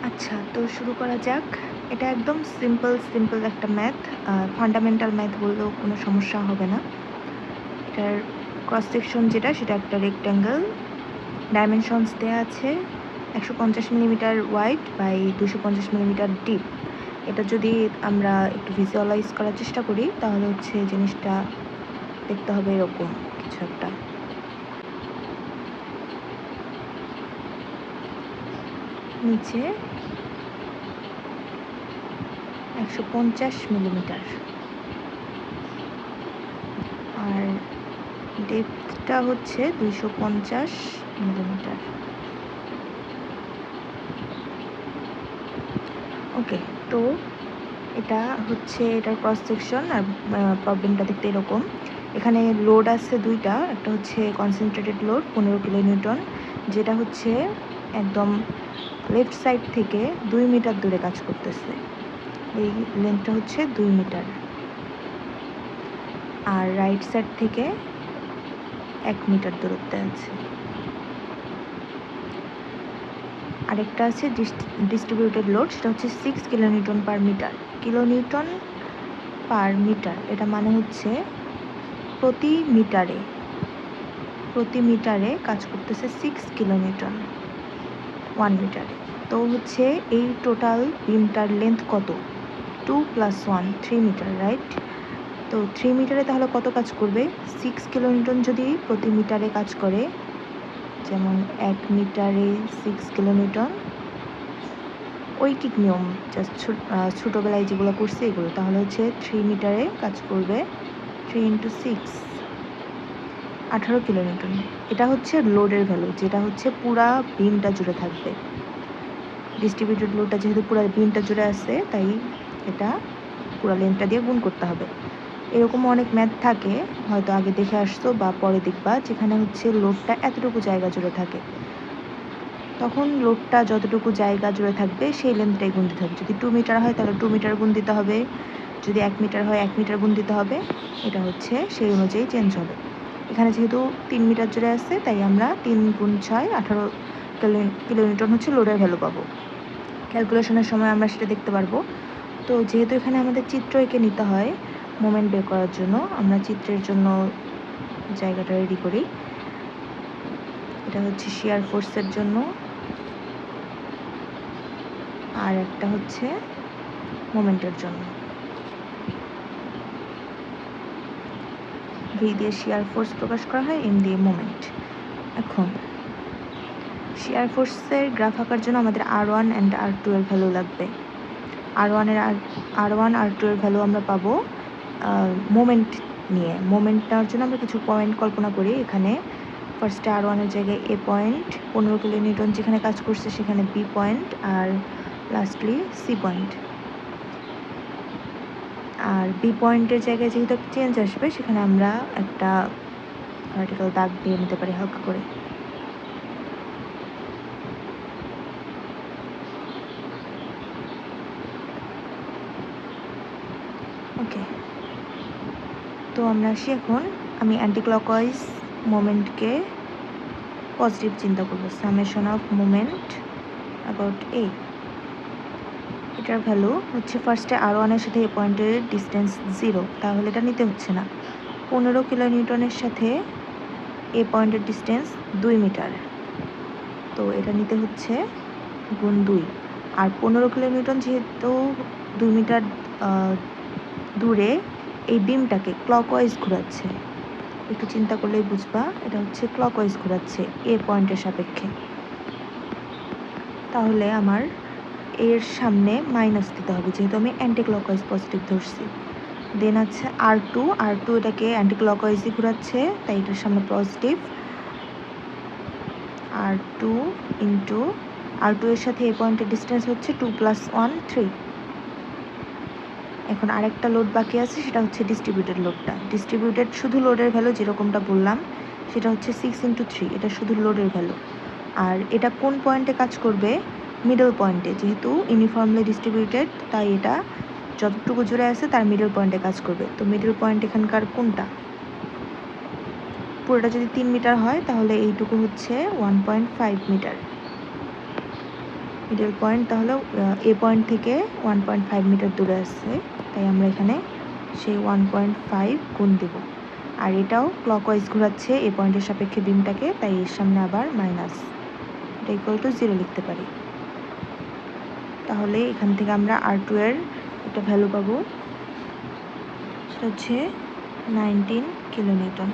আচ্ছা, তো শুরু করা যাক। এটা একদম সিম্পল একটা ম্যাথ। ফান্ডামেন্টাল ম্যাথ বললেও কোনো সমস্যা হবে না। এটার ক্রস সেকশন যেটা সেটা একটা রেক্ট্যাঙ্গেল। ডাইমেনশনস দেয়া আছে 150 millimetre wide by 250 millimetre deep. এটা যদি আমরা একটু ভিজুয়ালাইজ করার চেষ্টা করি তাহলে হচ্ছে জিনিসটা দেখতে হবে এরকম কিছু একটা। নিচে 150 মিলিমিটার আর ডেপথটা হচ্ছে 250 মিলিমিটার। ওকে, তো এটা হচ্ছে এটার ক্রস সেকশন। আর প্রবলেমটা দেখতে এরকম। এখানে লোড আছে দুইটা, একটা হচ্ছে কনসেন্ট্রেটেড লোড 15 কিলো নিউটন, যেটা হচ্ছে একদম লেফট সাইড থেকে 2 মিটার দূরে কাজ করতেছে। এই লেন্থটা হচ্ছে 2 মিটার। আর রাইট সাইড থেকে 1 মিটার দূরত্বে আছে। আরেকটা আছে ডিস্ট্রিবিউটেড লোড, সেটা হচ্ছে 6 kilo newton per metre. Kilo newton per metre এটা মানে হচ্ছে প্রতি মিটারে কাজ করতেছে 6 কিলো নিউটন 1 মিটারে। তো হচ্ছে এই টোটাল বিমটার লেন্থ কত? 2 + 1 3 মিটার, রাইট? তো 3 মিটারে তাহলে কত কাজ করবে? 6 কিলো নিউটন যদি প্রতি মিটারে কাজ করে, যেমন 1 মিটারে 6 কিলো নিউটন, ঐকিক নিয়ম জাস্ট ছোটোবেলায় যেগুলো করছে এগুলো, তাহলে হচ্ছে 3 মিটারে কাজ করবে 3 × 6 18 কিলো নিউটন। এটা হচ্ছে লোডের ভ্যালু, যেটা হচ্ছে পুরা বিমটা জুড়ে থাকবে। ডিস্ট্রিবিউটেড লোডটা যেহেতু পুরো বিমটা জুড়ে আছে, তাই এটা পুরো লেন্থটা দিয়ে গুণ করতে হবে। এরকম অনেক ম্যাথ থাকে, হয়তো আগে দেখে আসছো বা পরে দেখবা, যেখানে হচ্ছে লোডটা এতটুকু জায়গা জুড়ে থাকে। তখন লোডটা যতটুকু জায়গা জুড়ে থাকবে সেই লেন্থটাই গুণ দিতে হবে। যদি 2 মিটার হয় তাহলে 2 মিটার গুণ দিতে হবে, যদি 1 মিটার হয় 1 মিটার গুণ দিতে হবে। এটা হচ্ছে সেই অনুযায়ী চেঞ্জ হবে। এখানে যেহেতু 3 মিটার জুড়ে আছে, তাই আমরা 3 × 6 18 কিলো নিউটন হচ্ছে লোডের ভ্যালু পাবো। ক্যালকুলেশনের সময় আমরা সেটা দেখতে পারবো। তো যেহেতু এখানে আমাদের চিত্র এঁকে নিতে হয় মোমেন্ট বের করার জন্য, আমরা চিত্রের জন্য জায়গাটা রেডি করি। এটা হচ্ছে শিয়ার ফোর্সের জন্য, আর একটা হচ্ছে মোমেন্টের জন্য। ভি দিয়ে শিয়ার ফোর্স প্রকাশ করা হয়, এম দিয়ে মোমেন্ট। এখন শিয়ার ফোর্সের গ্রাফ আঁকার জন্য আমাদের R1 অ্যান্ড R2 এর ভ্যালু লাগবে। R1 R2 এর ভ্যালু আমরা পাবো মোমেন্ট নিয়ে। মোমেন্ট নেওয়ার জন্য আমরা কিছু পয়েন্ট কল্পনা করি। এখানে ফার্স্টে R1 এর জায়গায় A পয়েন্ট, 15 কিলো নিউটন যেখানে কাজ করছে সেখানে B পয়েন্ট, আর লাস্টলি C পয়েন্ট। আর B পয়েন্টের জায়গায় যেহেতু চেঞ্জ আসবে, সেখানে আমরা একটা ভার্টিক্যাল দাগ দিয়ে নিতে পারি হালকা করে। ওকে, তো আমরা আসি এখন। আমি অ্যান্টি ক্লকওয়াইজ মোমেন্টকে পজিটিভ চিন্তা করবো। Summation of moment about a, এটার ভ্যালু হচ্ছে ফার্স্টে R1 এর সাথে এ পয়েন্টের ডিস্টেন্স 0, তাহলে এটা নিতে হচ্ছে না। 15 কিলো নিউটনের সাথে এ পয়েন্টের ডিস্টেন্স 2 মিটার, তো এটা নিতে হচ্ছে গুণ 2। আর 15 কিলো নিউটন যেহেতু 2 মিটার দূরে এই বিমটাকে ক্লকওয়াইজ ঘোরাচ্ছে, একটু চিন্তা করলেই বুঝবা এটা হচ্ছে ক্লকওয়াইজ ঘোরাচ্ছে এ পয়েন্টের সাপেক্ষে। তাহলে আমার এর সামনে মাইনাস দিতে হবে, যেহেতু আমি অ্যান্টি ক্লকওয়াইজ পজিটিভ ধরছি। দেন আছে R2 এটাকে অ্যান্টি ক্লকওয়াইজই ঘোরাচ্ছে, তাই এটার সামনে পজিটিভ। R2 এর সাথে এই পয়েন্টের ডিস্টেন্স হচ্ছে 2 + 1 3। এখন আরেকটা লোড বাকি আছে, সেটা হচ্ছে ডিস্ট্রিবিউটেড লোডটা। ডিস্ট্রিবিউটেড শুধু লোডের ভ্যালু যেরকমটা বললাম সেটা হচ্ছে 6 × 3, এটা শুধু লোডের ভ্যালু। আর এটা কোন পয়েন্টে কাজ করবে? মিডল পয়েন্টে। যেহেতু ইউনিফর্মলি ডিস্ট্রিবিউটেড, তাই এটা যতটুকু জুড়ে আছে তার মিডল পয়েন্টে কাজ করবে। তো মিডল পয়েন্ট এখানকার কোনটা? পুরোটা যদি 3 মিটার হয় তাহলে এইটুকু হচ্ছে 1.5 মিটার। মিডল পয়েন্ট তাহলে এ পয়েন্ট থেকে 1.5 মিটার দূরে আছে, তাই আমরা এখানে সেই 1.5 গুণ দেব। আর এটাও ক্লকওয়াইজ ঘোরাচ্ছে এ পয়েন্টের সাপেক্ষে বিমটাকে, তাই এর সামনে আবার মাইনাস, এটা ইকুয়াল টু 0 লিখতে পারি। তাহলে এখান থেকে আমরা R2 এর একটা ভ্যালু পাবো, সেটা হচ্ছে 19 কিলোনিউটন।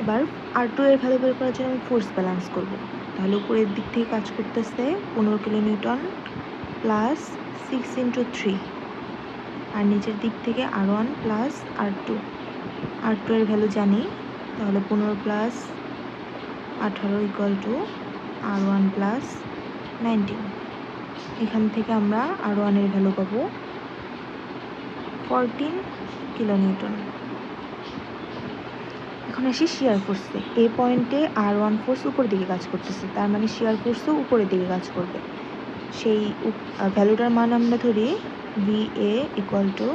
এবার R2 এর ভ্যালু বের করার জন্য আমি ফোর্স ব্যালেন্স করব। তাহলে উপরের দিক থেকে কাজ করতেছে 15 কিলোনিউটন প্লাস 6 × 3, আর নিচের দিক থেকে R1 প্লাস R2। R2 এর ভ্যালু জানি, তাহলে 15 plus 18 equal to R1 plus 19। এখান থেকে আমরা R1 এর ভ্যালু পাবো 14 কিলোনিউটন। এখন আসি শিয়ার ফোর্সে। এ পয়েন্টে R1 ফোর্স উপর দিকে কাজ করতেছে, তার মানে শিয়ার ফোর্সও উপরের দিকে কাজ করবে। সেই ভ্যালুটার মান আমরা ধরি VA ইকুয়াল টু,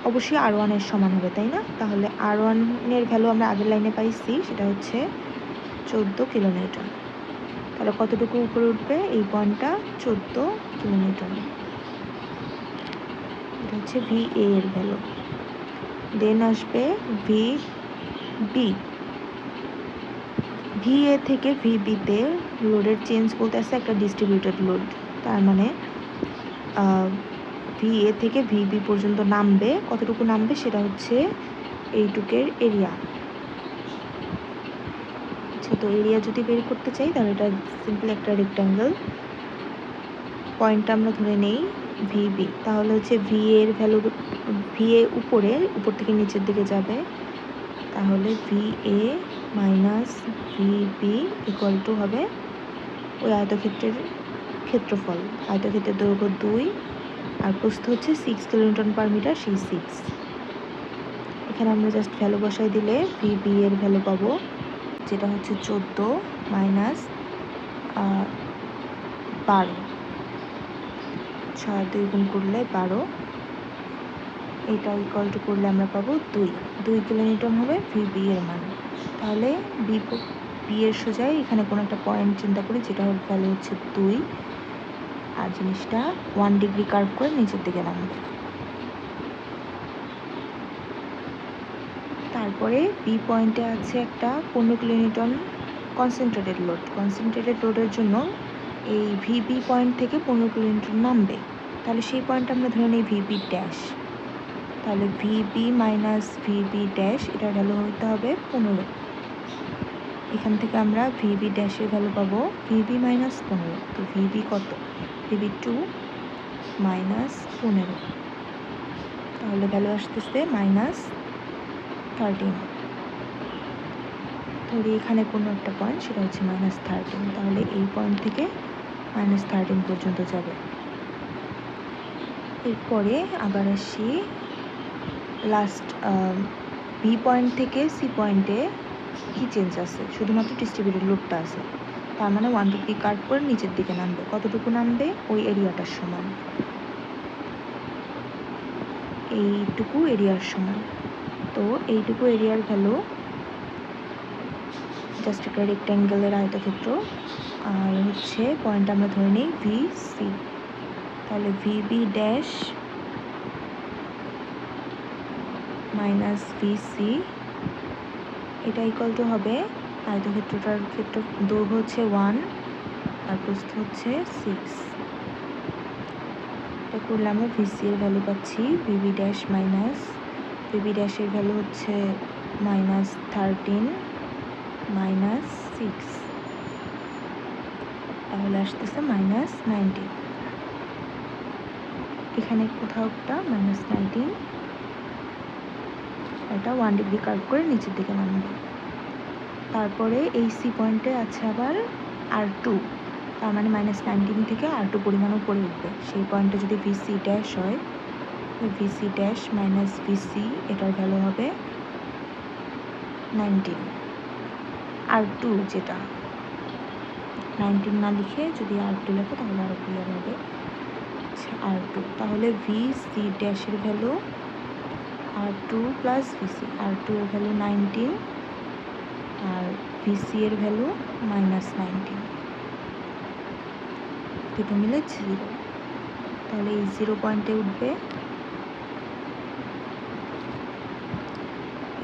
অবশ্যই R1 এর সমান হবে, তাই না? তাহলে R1 এর ভ্যালু আমরা আগের লাইনে পাইছি, সেটা হচ্ছে 14 কিলোনিউটন। তাহলে কতটুকু উপরে উঠবে এই পয়েন্টটা? 14 কিলোনিউটন। এটা হচ্ছে VA এর ভ্যালু। দেন আসবে VB। VA থেকে VB তে লোডের চেঞ্জ বলতে আছে একটা ডিস্ট্রিবিউটেড লোড, তার মানে VA থেকে VB পর্যন্ত নামবে, কতটুকু নামবে সেটা হচ্ছে এইটুকের এরিয়া। আচ্ছা, তো এরিয়া যদি বের করতে চাই তাহলে এটা সিম্পলি একটা রেক্ট্যাঙ্গেল, পয়েন্টটা আমরা ধরে নেই VB। তাহলে হচ্ছে VA এর ভ্যালু, VA উপর থেকে নিচের দিকে যাবে, তাহলে VA minus VB equal to হবে ওই আয়তক্ষেত্রের ক্ষেত্রফল। আয়তক্ষেত্রের দৈর্ঘ্য 2 আর প্রস্থ হচ্ছে 6 কিলোনিউটন পার মিটার, সেই 6। এখানে আমরা জাস্ট ভ্যালু বসাই দিলে VB এর ভ্যালু পাবো, যেটা হচ্ছে 14 মাইনাস 12, 6 2 গুণ করলে 12, এইটা ইকুয়াল টু করলে আমরা পাবো 2 কিলোনিউটন হবে VB এর মান। তাহলে B এর সোজাই এখানে কোনো একটা পয়েন্ট চিন্তা করি, যেটা ভ্যালু হচ্ছে 2, আর জিনিসটা 1 ডিগ্রি কার্ভ করে নিচের দিকে নামবে। তারপরে বি পয়েন্টে আছে একটা 15 কিলোনিউটন কনসেন্ট্রেটেড লোড। কনসেন্ট্রেটেড লোডের জন্য এই VB পয়েন্ট থেকে 15 কিলোনিউটন নামবে, তাহলে সেই পয়েন্ট আমরা ধরে নিই VB ড্যাশ। তাহলে VB মাইনাস VB ড্যাশ, এটার ভ্যালু হতে হবে 15। এখান থেকে আমরা VB ড্যাশের ভ্যালু পাবো VB মাইনাস 15। তো VB কত? VB 2 মাইনাস 15, তাহলে ভ্যালু আসতেছে মাইনাস 13। ধরি এখানে কোনো একটা পয়েন্ট, সেটা হচ্ছে মাইনাস 13, তাহলে এই পয়েন্ট থেকে মাইনাস 13 পর্যন্ত যাবে। এরপরে আবার আসি লাস্ট বি পয়েন্ট থেকে সি পয়েন্টে কি চেঞ্জ আছে? শুধুমাত্র ডিস্ট্রিবিউটেড লোডটা আছে, তার মানে 1 ডিগ্রি কার্ভ করে নিচের দিকে নামবে। কতটুকু নামবে? ওই এরিয়াটার সমান, এইটুকু এরিয়ার সমান। তো এইটুকু এরিয়ার ভ্যালু, জাস্ট একটা রেক্ট্যাঙ্গেলের আয়তক্ষেত্র, আর হচ্ছে পয়েন্ট আমরা ধরে নিই VC। তাহলে VB ড্যাশ মাইনাস VC, এটা ইকুয়াল টু হবে আয়তক্ষেত্রটার দৈর্ঘ্য হচ্ছে 1 আর প্রস্থ হচ্ছে 6। এটা করলে আমরা VC এর ভ্যালু পাচ্ছি VB ড্যাশ মাইনাস VB ড্যাশের ভ্যালু হচ্ছে মাইনাস 13 মাইনাস 6, তাহলে আসতেছে মাইনাস 19। এখানে কোথাও একটা মাইনাস 19, এটা 1 ডিগ্রি কার্ভ করে নিচের দিকে নামবে। তারপরে এই সি পয়েন্টে আছে আবার R2, তার মানে মাইনাস 19 থেকে R2 পরিমাণ উপরে উঠবে। সেই পয়েন্টে যদি VC ড্যাশ হয়, VC ড্যাশ মাইনাস VC, এটার ভ্যালু হবে 19। R2 যেটা 19 না লিখে যদি R2 লেখো তাহলে আরও ক্লিয়ার হবে। আচ্ছা, R2, তাহলে VC ড্যাশের value R2 plus VC, R2 এর ভ্যালু 19 আর VC এর ভ্যালু মাইনাস 19। দুটো মিলে 0, তাহলে এই 0 পয়েন্টে উঠবে।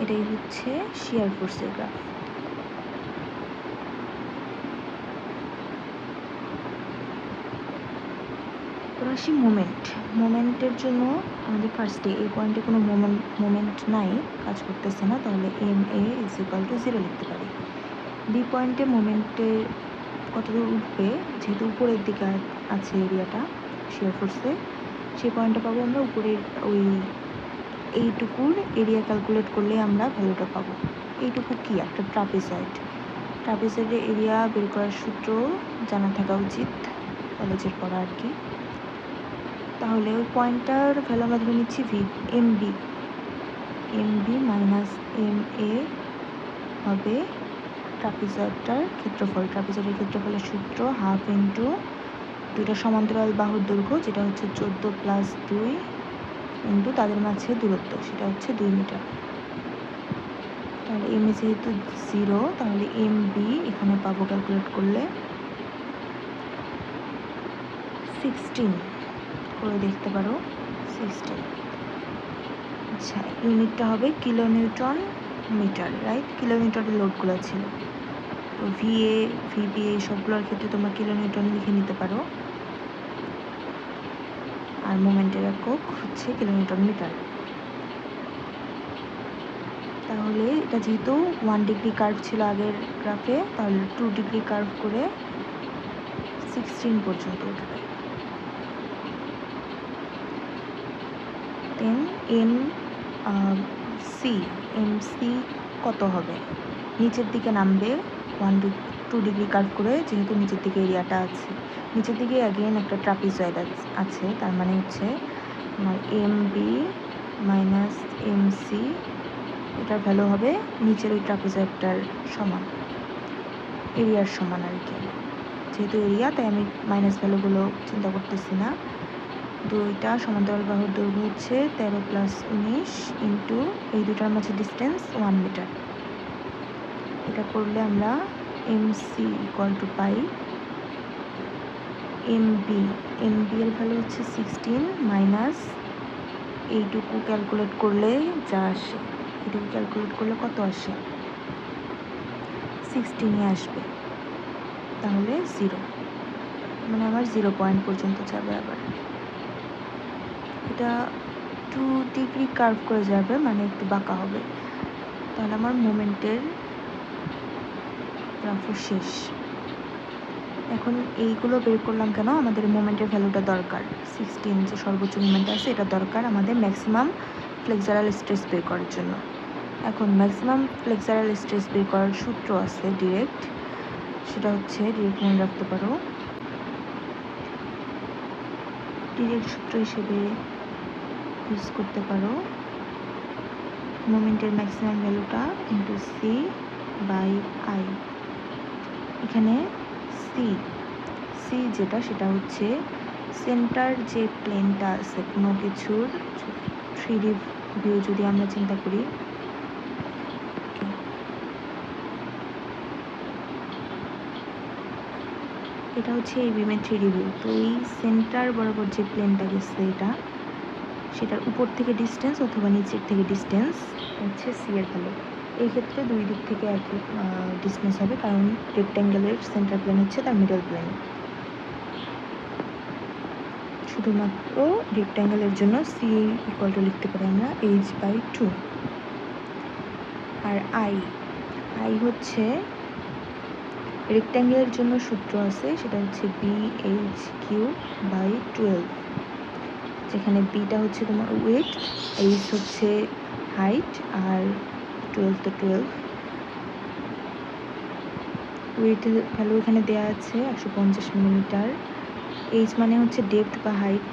এটাই হচ্ছে শিয়ার ফোর্সের গ্রাফ। আসি মোমেন্টের জন্য আমাদের ফার্স্টে এই পয়েন্টে কোনো মোমেন্ট নাই, কাজ করতেছে না, তাহলে MA = 0 লিখতে পারি। বি পয়েন্টে মোমেন্টে কতদূর উঠবে, যেহেতু উপরের দিকে আছে এরিয়াটা শিয়ার ফোর্সে, সেই পয়েন্টটা পাবো আমরা উপরের এইটুকুর এরিয়া ক্যালকুলেট করলে আমরা ভ্যালুটা পাবো। এইটুকু কি একটা ট্রাপিজয়েডের এরিয়া বের করার সূত্র জানা থাকা উচিত কলেজের পড়া আর কি। তাহলে ওই পয়েন্টটার ভ্যালু আমরা ধরে নিচ্ছি এমবি মাইনাস MA হবে ট্রাপিজয়েডটার ক্ষেত্রফল। ট্রাপিজয়েডের ক্ষেত্রফলের সূত্র 1/2 ইন্টু দুইটা সমান্তরাল বাহুর দৈর্ঘ্য, যেটা হচ্ছে 14 + 2 ইন্টু তাদের মাঝে দূরত্ব, সেটা হচ্ছে 2 মিটার। তাহলে MA যেহেতু 0, তাহলে MB এখানে পাবো ক্যালকুলেট করলে 16 করে দেখতে পারো, 16। আচ্ছা, ইউনিটটা হবে কিলোনিউটন মিটার, রাইট? কিলোমিটারের লোডগুলো ছিল, তো VA VBA সবগুলোর ক্ষেত্রে তোমরা কিলোনিউটন লিখে নিতে পারো, আর মোমেন্টের একক হচ্ছে কিলোনিউটন মিটার। তাহলে এটা যেহেতু 1 ডিগ্রি কার্ভ ছিল আগের গ্রাফে, তাহলে 2 ডিগ্রি কার্ভ করে 16 পর্যন্ত উঠবে। দেন MC কত হবে? নিচের দিকে নামবে 2 ডিগ্রি কার্ভ করে, যেহেতু নিচের দিকে এরিয়াটা আছে, নিচের দিকে অ্যাগেন একটা ট্রাপিজয়েড আছে, তার মানে হচ্ছে আমার MB মাইনাস MC, এটার ভ্যালু হবে নিচের ওই ট্রাপিজয়েডটার সমান, এরিয়ার সমান আর কি। যেহেতু এরিয়া, তাই আমি মাইনাস ভ্যালুগুলো চিন্তা করতেছি না। দুইটা সমান্তরাল বাহুর দৈর্ঘ্য হচ্ছে 13 + 19 ইন্টু এই দুটার মাঝে ডিস্টেন্স 1 মিটার। এটা করলে আমরা MC = পাই MB এর ভ্যালু হচ্ছে 16 মাইনাস এইটুকু ক্যালকুলেট করলে যা আসে, এইটুকু ক্যালকুলেট করলে কত আসে? 16 আসবে, তাহলে 0, মানে আমার 0 পয়েন্ট পর্যন্ত যাবে। আবার এটা 2 ডিগ্রি কার্ভ করে যাবে, মানে একটু বাঁকা হবে, তাহলে আমার মোমেন্টের গ্রাফও শেষ। এখন এইগুলো বের করলাম কেন? আমাদের মোমেন্টের ভ্যালুটা দরকার, 16 যে সর্বোচ্চ মোমেন্ট আছে এটা দরকার আমাদের ম্যাক্সিমাম ফ্লেক্সারাল স্ট্রেস বের করার জন্য। এখন ম্যাক্সিমাম ফ্লেক্সারাল স্ট্রেস বের করার সূত্র আছে ডিরেক্ট, সেটা হচ্ছে ডিরেক্ট মনে রাখতে পারো। ডিরেক্ট সূত্র হিসেবে ইউজ করতে পারো মোমেন্টের ম্যাক্সিমাম ভ্যালুটা ইন্টু C/I। এখানে সি যেটা, সেটা হচ্ছে সেন্টার যে প্লেনটা আছে কোনো কিছুর 3D ভিউ যদি আমরা চিন্তা করি, এটা হচ্ছে এই বিমের 3D ভিউ। তো এই সেন্টার বরাবর যে প্লেনটা গেছে এটা, সেটার উপর থেকে ডিস্টেন্স অথবা নিচের থেকে ডিস্টেন্স হচ্ছে সি এর ভ্যালু। এই ক্ষেত্রে দুই দিক থেকে একই ডিস্টেন্স হবে, কারণ রেক্ট্যাঙ্গেলের সেন্টার প্লেন হচ্ছে তার মিডল প্লেন। শুধুমাত্র রেক্ট্যাঙ্গেলের জন্য C = লিখতে পারি আমরা h/2। আর I হচ্ছে রেক্ট্যাঙ্গেলের জন্য সূত্র আছে, সেটা হচ্ছে BH3/12, যেখানে বিটা হচ্ছে তোমার ওয়েট, এইচ হচ্ছে হাইট, আর 12 তো 12। ওয়েটের ভ্যালু এখানে দেওয়া আছে 150 মিলিমিটার। এইচ মানে হচ্ছে ডেপথ বা হাইট,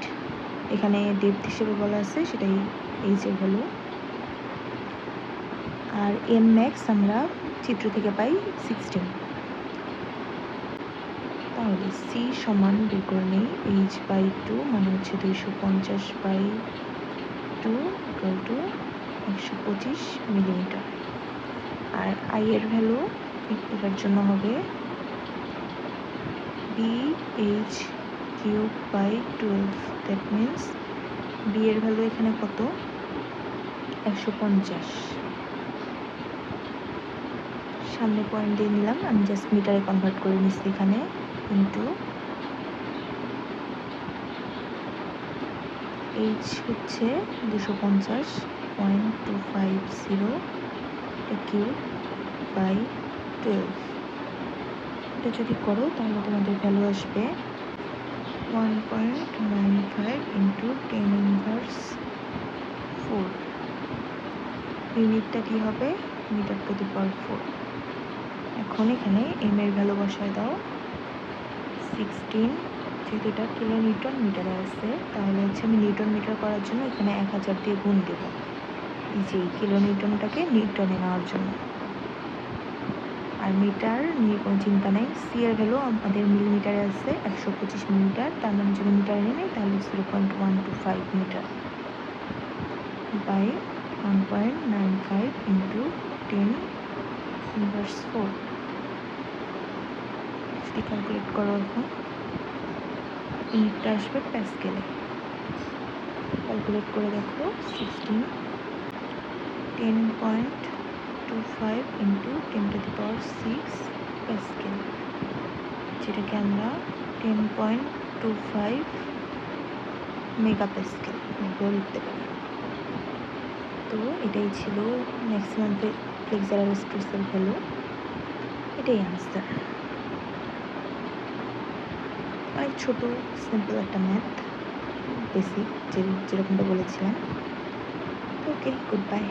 এখানে ডেপথ হিসেবে বলা আছে, সেটাই এইচ এর ভ্যালু। আর Mmax আমরা চিত্র থেকে পাই 16। তাহলে C সমান বের করে নিই h/2, মানে হচ্ছে 250/2 = 125 মিলিমিটার। আর I এর ভ্যালু এটার জন্য হবে BH cube by 12, that means B এর ভ্যালু এখানে কত, 150। সামনে পয়েন্ট দিয়ে নিলাম, আমি জাস্ট মিটারে কনভার্ট করে নিচ্ছি এখানে, ইন্টু এইচ হচ্ছে 250.250 কিউব বাই 12। এটা যদি করো তাহলে তোমাদের ভ্যালু আসবে 1.95 ইন্টু 10⁻⁴। ইউনিটটা কি হবে, মিটার টু দি পাওয়ার 4। এখন এখানে এম এর ভ্যালু বসায় দাও 16, যেহেতু এটা কিলো নিউটন মিটারে আছে তাহলে হচ্ছে আমি নিউটন মিটার করার জন্য এখানে 1000 দিয়ে গুণ দেবো, এই যে কিলো নিউটনটাকে নিউটনে নেওয়ার জন্য। আর মিটার নিয়ে কোনো চিন্তা নেই, সি এর ভ্যালু আমাদের মিলিমিটারে আছে 125 মিলিমিটার, তার মানে যদি মিটারে নিয়ে নেই তাহলে 0.125 মিটার বাই 1.95 ইন্টু 10⁻⁴। যদি ক্যালকুলেট করো এখন ইউনিটটা আসবে প্যাসকেলে। ক্যালকুলেট করে দেখো 16 10.25 ইন্টু 10⁻⁶ প্যাসকেল, যেটাকে আমরা 10.25 মেগা প্যাসকেল এভাবেও লিখতে পারি। তো এটাই ছিল ম্যাক্সিমাম ফ্লেক্সারাল স্ট্রেসের ভ্যালু, এটাই আনসার। অনেক ছোট সিম্পল একটা ম্যাথ, বেসিক যেরকমটা বলেছিলাম। ওকে, গুড বাই।